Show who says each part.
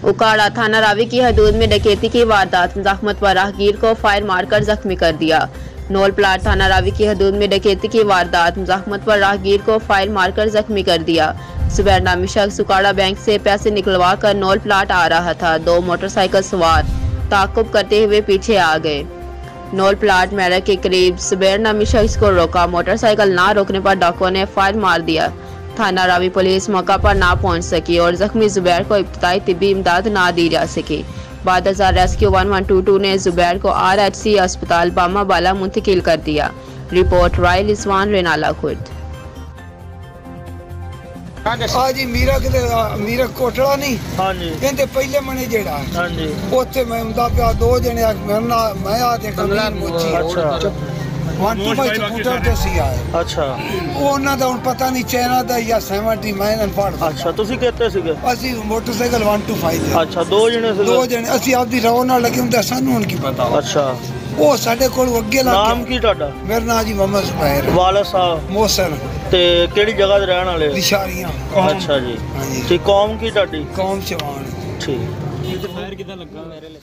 Speaker 1: उकाड़ा थाना रावी की हदूद में डकैती की वारदात, जख्मत व राहगीर को फायर मारकर जख्मी कर दिया। नौल प्लाट थाना रावी की हदूद में डकैती की वारदात, जख्मत व राहगीर को फायर मारकर जख्मी कर दिया। सुबैर नामी शख्स उकाड़ा बैंक से पैसे निकलवा कर नौल प्लाट आ रहा था। दो मोटरसाइकिल सवार ताकुब करते हुए पीछे आ गए। नौल प्लाट मेरा के करीब सुबैर नामी शख्स को रोका। मोटरसाइकिल ना रोकने पर डाकुओं ने फायर मार दिया। थाना रावी पुलिस मौका पर ना पहुंच सकी और जख्मी जुबैर को इब्तदाई तिब्बी इमदाद ना दी जा सकी। बाद रेस्क्यू 1122 ने जुबैर को RHC अस्पताल बामा बाला मुंतकिल कर दिया। रिपोर्ट रायल इस्वान रेनाला खुर्द।
Speaker 2: हाँ जी मीरा कोटड़ा नहीं
Speaker 3: हाँ जी
Speaker 2: कहते पहले मने जेड़ा
Speaker 3: हाँ जी
Speaker 2: उत्थे मैं उंदा पिया दो जने मैं आ देखा मोची
Speaker 3: अच्छा
Speaker 2: 125 स्कूटर ते सी आए
Speaker 3: अच्छा
Speaker 2: ਉਹਨਾਂ ਦਾ ਹੁਣ ਪਤਾ ਨਹੀਂ ਚਾਈਨਾ ਦਾ ਜਾਂ 70 ਮੈਂ ਇਹਨਾਂ ਪੜਦਾ
Speaker 3: अच्छा ਤੁਸੀਂ ਕਿੱਥੇ ਸੀਗੇ
Speaker 2: ਅਸੀਂ ਮੋਟਰਸਾਈਕਲ 125
Speaker 3: अच्छा दो जने ਸੀਗੇ
Speaker 2: ਦੋ ਜਣੇ ਅਸੀਂ ਆਪਦੀ ਰੌ ਨਾਲ ਲੱਗੇ ਹੁੰਦੇ ਸਾਨੂੰ ਹੁਣ ਕੀ ਪਤਾ
Speaker 3: अच्छा
Speaker 2: ਉਹ ਸਾਡੇ ਕੋਲ ਅੱਗੇ ਲੱਗ
Speaker 3: ਨਾਮ ਕੀ ਤੁਹਾਡਾ
Speaker 2: ਮੇਰਾ ਨਾਮ ਜੀ ਮੁਹੰਮਦ ਜ਼ੁਬੈਰ
Speaker 3: ਵਾਲਾ ਸਾਹਿਬ
Speaker 2: ਮੋਹਸਨ
Speaker 3: ਤੇ ਕਿਹੜੀ ਜਗ੍ਹਾ ਤੇ ਰਹਿਣ ਵਾਲੇ
Speaker 2: ਨਿਸ਼ਾਰੀਆਂ
Speaker 3: ਅੱਛਾ ਜੀ
Speaker 2: ਹਾਂਜੀ
Speaker 3: ਤੇ ਕੌਮ ਕੀ ਤੁਹਾਡੀ
Speaker 2: ਕੌਮ ਚਵਾਨ
Speaker 3: ਠੀਕ
Speaker 4: ਫਾਇਰ ਕਿਦਾਂ ਲੱਗਾ ਮੇਰੇ ਲਈ